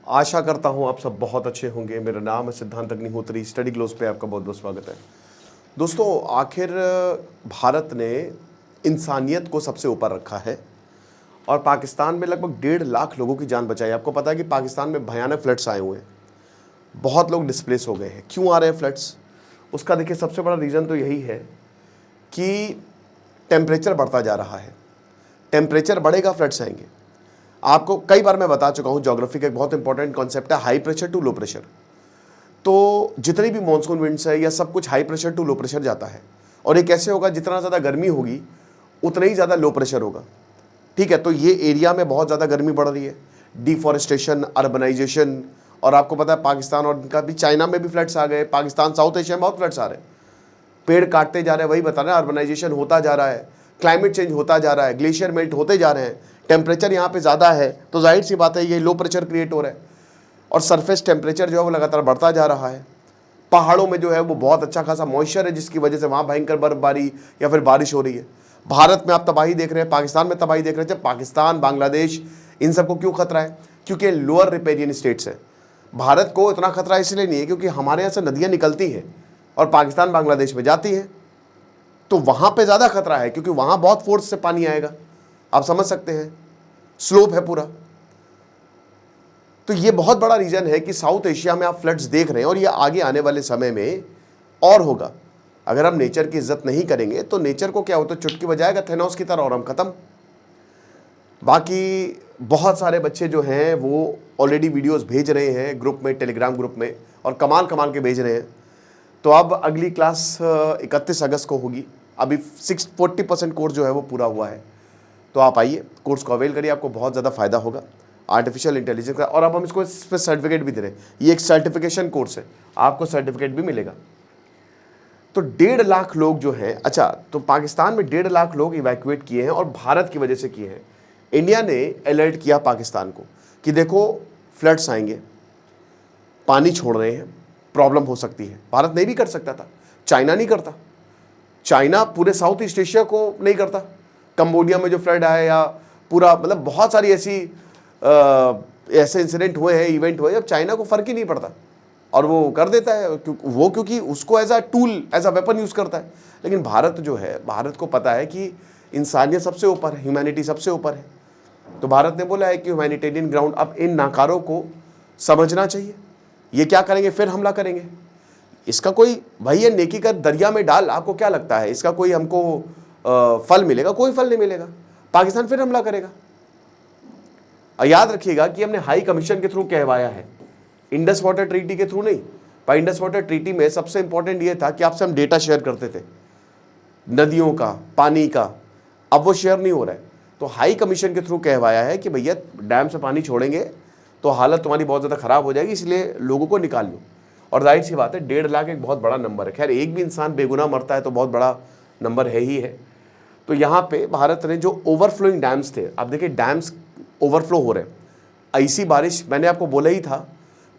आशा करता हूँ आप सब बहुत अच्छे होंगे। मेरा नाम है सिद्धांत अग्निहोत्री। स्टडी ग्लोस पे आपका बहुत बहुत स्वागत है। दोस्तों, आखिर भारत ने इंसानियत को सबसे ऊपर रखा है और पाकिस्तान में लगभग 1.5 लाख लोगों की जान बचाई। आपको पता है कि पाकिस्तान में भयानक फ्लड्स आए हुए हैं, बहुत लोग डिस्प्लेस हो गए हैं। क्यों आ रहे हैं फ्लड्स? उसका देखिए सबसे बड़ा रीज़न तो यही है कि टेम्परेचर बढ़ता जा रहा है। टेम्परेचर बढ़ेगा, फ्लड्स आएंगे। आपको कई बार मैं बता चुका हूं, ज्योग्राफी का एक बहुत इंपॉर्टेंट कॉन्सेप्ट है high pressure to low pressure. तो जितनी भी मॉनसून विंड्स है या सब कुछ high pressure to low pressure जाता है। और ये कैसे होगा? जितना ज़्यादा गर्मी होगी उतना ही ज़्यादा लो प्रेशर होगा। ठीक है, तो ये एरिया में बहुत ज़्यादा गर्मी बढ़ रही है, डिफॉरेस्टेशन, अर्बनाइजेशन। और आपको पता है पाकिस्तान और इनका भी, चाइना में भी फ्लड्स आ गए, पाकिस्तान साउथ एशिया में बहुत फ्लड्स आ रहे हैं। पेड़ काटते जा रहे हैं, वही बता रहे हैं, अर्बनाइजेशन होता जा रहा है, क्लाइमेट चेंज होता जा रहा है, ग्लेशियर मेल्ट होते जा रहे हैं, टेम्परेचर यहाँ पे ज़्यादा है, तो जाहिर सी बात है ये लो प्रेशर क्रिएट हो रहा है और सरफेस टेम्परेचर जो है वो लगातार बढ़ता जा रहा है। पहाड़ों में जो है वो बहुत अच्छा खासा मॉइस्चर है, जिसकी वजह से वहाँ भयंकर बर्फबारी या फिर बारिश हो रही है। भारत में आप तबाही देख रहे हैं, पाकिस्तान में तबाही देख रहे थे। पाकिस्तान, बांग्लादेश, इन सबको क्यों खतरा है? क्योंकि लोअर रिपेरियन स्टेट्स हैं। भारत को इतना खतरा इसलिए नहीं है क्योंकि हमारे यहाँ से नदियाँ निकलती हैं और पाकिस्तान बांग्लादेश में जाती हैं, तो वहाँ पे ज़्यादा खतरा है क्योंकि वहाँ बहुत फोर्स से पानी आएगा। आप समझ सकते हैं, स्लोप है पूरा। तो ये बहुत बड़ा रीज़न है कि साउथ एशिया में आप फ्लड्स देख रहे हैं और ये आगे आने वाले समय में और होगा। अगर हम नेचर की इज्जत नहीं करेंगे तो नेचर को क्या होता है, चुटकी बजाएगा थेनोस की तरह और हम खत्म। बाकी बहुत सारे बच्चे जो हैं वो ऑलरेडी वीडियोस भेज रहे हैं ग्रुप में, टेलीग्राम ग्रुप में, और कमाल कमाल के भेज रहे हैं। तो अब अगली क्लास 31 अगस्त को होगी। अभी 40% कोर्स जो है वो पूरा हुआ है, तो आप आइए, कोर्स को अवेल करिए, आपको बहुत ज़्यादा फायदा होगा आर्टिफिशियल इंटेलिजेंस का। और अब हम इसको इस पर सर्टिफिकेट भी दे रहे हैं। ये एक सर्टिफिकेशन कोर्स है, आपको सर्टिफिकेट भी मिलेगा। तो 1.5 लाख लोग जो हैं, अच्छा, तो पाकिस्तान में 1.5 लाख लोग इवैक्यूएट किए हैं और भारत की वजह से किए हैं। इंडिया ने अलर्ट किया पाकिस्तान को कि देखो फ्लड्स आएंगे, पानी छोड़ रहे हैं, प्रॉब्लम हो सकती है। भारत नहीं भी कर सकता था, चाइना नहीं करता, चाइना पूरे साउथ ईस्ट एशिया को नहीं करता। कंबोडिया में जो फ्लड आया या पूरा, मतलब बहुत सारी ऐसे इंसिडेंट हुए हैं, इवेंट हुए, अब चाइना को फर्क ही नहीं पड़ता और वो कर देता है क्योंकि उसको as a tool, as a weapon use करता है। लेकिन भारत जो है, भारत को पता है कि इंसानियत सबसे ऊपर है, ह्यूमैनिटी सबसे ऊपर है। तो भारत ने बोला है कि ह्यूमैनिटेरियन ग्राउंड, अब इन नाकारों को समझना चाहिए। ये क्या करेंगे? फिर हमला करेंगे। इसका कोई, भाई ये नेकी कर दरिया में डाल, आपको क्या लगता है इसका कोई हमको फल मिलेगा? कोई फल नहीं मिलेगा। पाकिस्तान फिर हमला करेगा। और याद रखिएगा कि हमने हाई कमीशन के थ्रू कहवाया है, इंडस वाटर ट्रीटी के थ्रू नहीं। भाई इंडस वाटर ट्रीटी में सबसे इंपॉर्टेंट ये था कि आपसे हम डेटा शेयर करते थे, नदियों का, पानी का। अब वो शेयर नहीं हो रहा है, तो हाई कमीशन के थ्रू कहवाया है कि भैया डैम से पानी छोड़ेंगे तो हालत तुम्हारी बहुत ज़्यादा ख़राब हो जाएगी, इसलिए लोगों को निकाल लो। और जाहिर सी बात है 1.5 लाख एक बहुत बड़ा नंबर है। खैर, एक भी इंसान बेगुनाह मरता है तो बहुत बड़ा नंबर है ही है। तो यहाँ पे भारत ने जो ओवरफ्लोइंग डैम्स थे, अब देखिए डैम्स ओवरफ्लो हो रहे हैं। ऐसी बारिश मैंने आपको बोला ही था,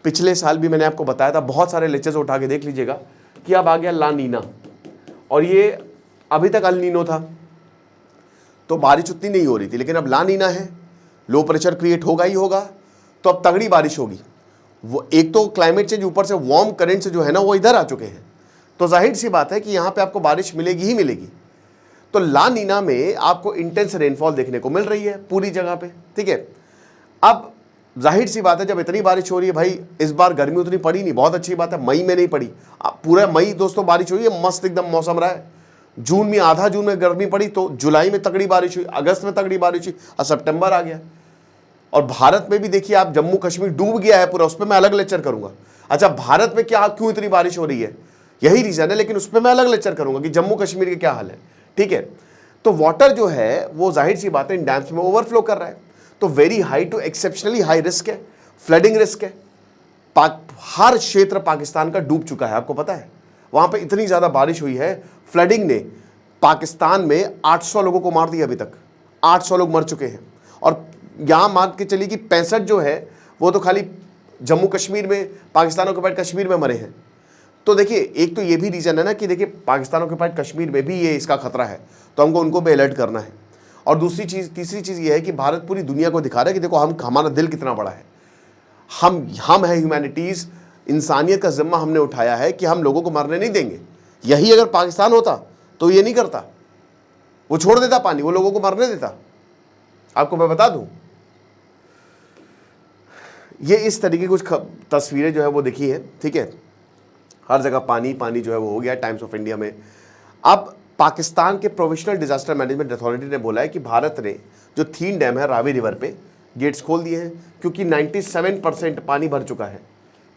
पिछले साल भी मैंने आपको बताया था, बहुत सारे लेक्चर्स उठा के देख लीजिएगा कि अब आ गया ला नीना, और ये अभी तक अल नीनो था तो बारिश उतनी नहीं हो रही थी, लेकिन अब ला नीना है, लो प्रेशर क्रिएट होगा ही होगा, तो अब तगड़ी बारिश होगी। वो एक तो क्लाइमेट चेंज, ऊपर से वार्म करंट से जो है ना वो इधर आ चुके हैं, तो जाहिर सी बात है कि यहाँ पे आपको बारिश मिलेगी ही मिलेगी। तो ला नीना में आपको इंटेंस रेनफॉल देखने को मिल रही है पूरी जगह पे, ठीक है। अब जाहिर सी बात है जब इतनी बारिश हो रही है, भाई इस बार गर्मी उतनी पड़ी नहीं, बहुत अच्छी बात है, मई में नहीं पड़ी। पूरा मई दोस्तों बारिश हुई है, मस्त एकदम मौसम रहा है। जून में, आधा जून में गर्मी पड़ी, तो जुलाई में तगड़ी बारिश हुई, अगस्त में तगड़ी बारिश हुई, और सितंबर आ गया। और भारत में भी देखिए आप, जम्मू कश्मीर डूब गया है पूरा, उस पर मैं अलग लेक्चर करूंगा। अच्छा, भारत में क्या, क्यों इतनी बारिश हो रही है, यही रीजन है, लेकिन उस पर मैं अलग लेक्चर करूंगा कि जम्मू कश्मीर के क्या हाल है, ठीक है। तो वाटर जो है वो जाहिर सी बात है इन डैम्स में ओवरफ्लो कर रहा है, तो very high to exceptionally high risk है, फ्लडिंग रिस्क है। हर क्षेत्र पाकिस्तान का डूब चुका है, आपको पता है। वहां पे इतनी ज्यादा बारिश हुई है, फ्लडिंग ने पाकिस्तान में 800 लोगों को मार दिया, अभी तक 800 लोग मर चुके हैं। और यहां मान के चलिए कि 65 जो है वो तो खाली जम्मू कश्मीर में, पाकिस्तान ऑक्युपाइड कश्मीर में मरे हैं। तो देखिए, एक तो ये भी रीजन है ना कि देखिए पाकिस्तान ऑक्युपाइड कश्मीर में भी ये इसका खतरा है, तो हमको उनको भी अलर्ट करना है। और तीसरी चीज़ ये है कि भारत पूरी दुनिया को दिखा रहा है कि देखो हमारा दिल कितना बड़ा है। हम है ह्यूमैनिटीज़, इंसानियत का जिम्मा हमने उठाया है कि हम लोगों को मरने नहीं देंगे। यही अगर पाकिस्तान होता तो ये नहीं करता, वो छोड़ देता पानी, वो लोगों को मरने देता। आपको मैं बता दूं, ये इस तरीके की कुछ तस्वीरें जो है वो देखी है, ठीक है। हर जगह पानी पानी जो है वो हो गया टाइम्स ऑफ इंडिया में। अब पाकिस्तान के प्रोविजनल डिजास्टर मैनेजमेंट अथॉरिटी ने बोला है कि भारत ने जो थीन डैम है रावी रिवर पे गेट्स खोल दिए हैं, क्योंकि 97% पानी भर चुका है,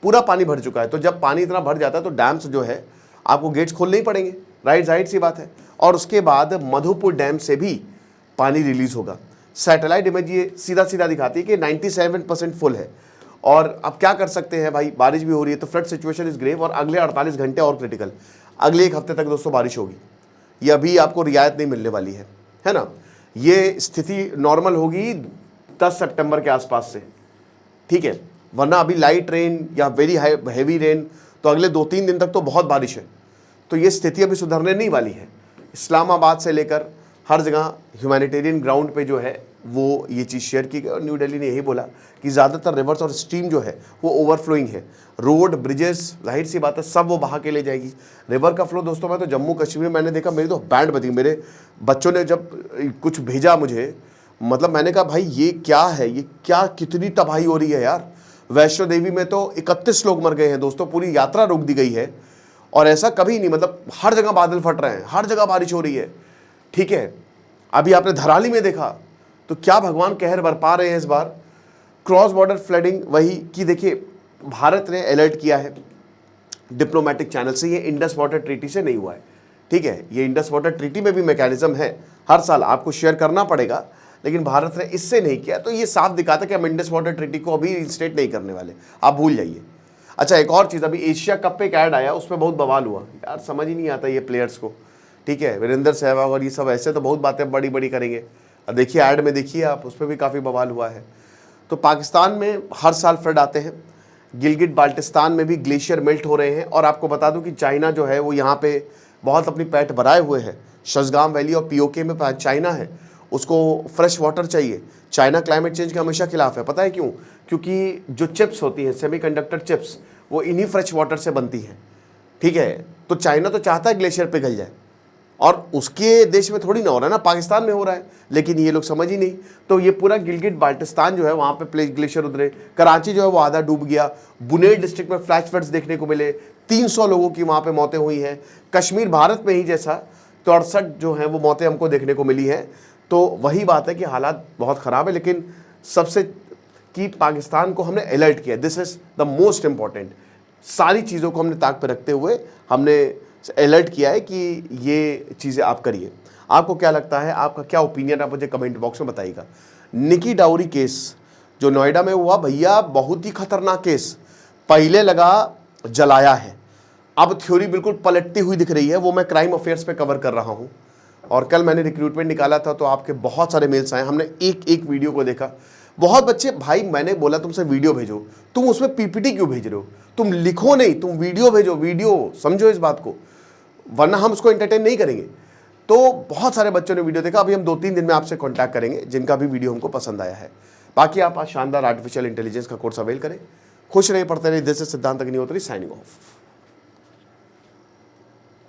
पूरा पानी भर चुका है। तो जब पानी इतना भर जाता है तो डैम्स जो है आपको गेट्स खोलने ही पड़ेंगे, राइट, जाहिर सी बात है। और उसके बाद मधुपुर डैम से भी पानी रिलीज होगा। सैटेलाइट इमेज ये सीधा सीधा दिखाती है कि 97% फुल है। और अब क्या कर सकते हैं भाई, बारिश भी हो रही है तो फ्लड सिचुएशन इज ग्रेव, और अगले 48 घंटे और क्रिटिकल। अगले एक हफ्ते तक दोस्तों बारिश होगी, ये अभी आपको रियायत नहीं मिलने वाली है ना। ये स्थिति नॉर्मल होगी 10 सितंबर के आसपास से, ठीक है, वरना अभी लाइट रेन या वेरी हैवी रेन तो अगले 2-3 दिन तक तो बहुत बारिश है। तो ये स्थिति अभी सुधरने नहीं वाली है। इस्लामाबाद से लेकर हर जगह ह्यूमैनिटेरियन ग्राउंड पे जो है वो ये चीज़ शेयर की गई, और न्यू दिल्ली ने यही बोला कि ज़्यादातर रिवर्स और स्ट्रीम जो है वो ओवरफ्लोइंग है। रोड ब्रिजेस जाहिर सी बात है सब वो बहा के ले जाएगी। रिवर का फ्लो दोस्तों, मैं तो जम्मू कश्मीर में मैंने देखा, मेरी तो बैंड बजी। मेरे बच्चों ने जब कुछ भेजा मुझे, मतलब मैंने कहा भाई ये क्या है, ये क्या, कितनी तबाही हो रही है यार। वैष्णो देवी में तो 31 लोग मर गए हैं दोस्तों, पूरी यात्रा रोक दी गई है। और ऐसा कभी नहीं, मतलब हर जगह बादल फट रहे हैं, हर जगह बारिश हो रही है, ठीक है। अभी आपने धराली में देखा तो क्या भगवान कहर बरपा रहे हैं इस बार। क्रॉस बॉर्डर फ्लडिंग वही कि देखिए, भारत ने अलर्ट किया है डिप्लोमेटिक चैनल से, ये इंडस वाटर ट्रीटी से नहीं हुआ है, ठीक है। ये इंडस वाटर ट्रीटी में भी मैकेनिज्म है, हर साल आपको शेयर करना पड़ेगा, लेकिन भारत ने इससे नहीं किया। तो ये साफ दिखाता कि हम इंडस वाटर ट्रीटी को अभी इंस्टेट नहीं करने वाले, आप भूल जाइए। अच्छा, एक और चीज़, अभी एशिया कप पे एक ऐड आया, उसमें बहुत बवाल हुआ यार, समझ ही नहीं आता ये प्लेयर्स को, ठीक है। वीरेंद्र सहवाग और ये सब ऐसे तो बहुत बातें बड़ी बड़ी करेंगे, अब देखिए ऐड में देखिए आप, उस पर भी काफ़ी बवाल हुआ है। तो पाकिस्तान में हर साल फ्लड आते हैं, गिलगिट बाल्टिस्तान में भी ग्लेशियर मेल्ट हो रहे हैं। और आपको बता दूं कि चाइना जो है वो यहाँ पे बहुत अपनी पैठ बढ़ाए हुए है। शजगाम वैली और पीओके में चाइना है, उसको फ्रेश वाटर चाहिए। चाइना क्लाइमेट चेंज के हमेशा खिलाफ है, पता है क्यों? क्योंकि जो चिप्स होती हैं, सेमीकंडक्टर चिप्स, वो इन्हीं फ्रेश वाटर से बनती हैं, ठीक है। तो चाइना तो चाहता है ग्लेशियर पिघल जाए, और उसके देश में थोड़ी ना हो रहा है ना, पाकिस्तान में हो रहा है, लेकिन ये लोग समझ ही नहीं। तो ये पूरा गिलगिट बाल्टिस्तान जो है वहाँ पे ग्लेशियर उतरे, कराची जो है वो आधा डूब गया, बुनेर डिस्ट्रिक्ट में फ्लैश फ्लड्स देखने को मिले, 300 लोगों की वहाँ पे मौतें हुई हैं। कश्मीर भारत में ही जैसा 63 जो है वो मौतें हमको देखने को मिली हैं। तो वही बात है कि हालात बहुत ख़राब है, लेकिन सबसे कि पाकिस्तान को हमने अलर्ट किया, this is the most important. सारी चीज़ों को हमने ताक पे रखते हुए हमने अलर्ट किया है कि ये चीज़ें आप करिए। आपको क्या लगता है, आपका क्या ओपिनियन, आप मुझे कमेंट बॉक्स में बताइएगा। निकी डाउरी केस जो नोएडा में हुआ, भैया बहुत ही खतरनाक केस। पहले लगा जलाया है, अब थ्योरी बिल्कुल पलटती हुई दिख रही है, वो मैं क्राइम अफेयर्स पे कवर कर रहा हूँ। और कल मैंने रिक्रूटमेंट निकाला था तो आपके बहुत सारे मेल्स आए, हमने एक एक वीडियो को देखा। बहुत बच्चे, भाई मैंने बोला तुमसे वीडियो भेजो, तुम उसमें पीपीटी क्यों भेज रहे हो? तुम लिखो नहीं, तुम वीडियो भेजो, वीडियो समझो इस बात को, वरना हम उसको एंटरटेन नहीं करेंगे। तो बहुत सारे बच्चों ने वीडियो देखा। अभी हम 2-3 दिन में आपसे कांटेक्ट करेंगे जिनका भी वीडियो हमको पसंद आया है। बाकी आप आज शानदार आर्टिफिशियल इंटेलिजेंस का कोर्स अवेल करें। खुश रहिए, पढ़ते रहिए। दिस इज सिद्धांत अग्निहोत्री साइनिंग ऑफ।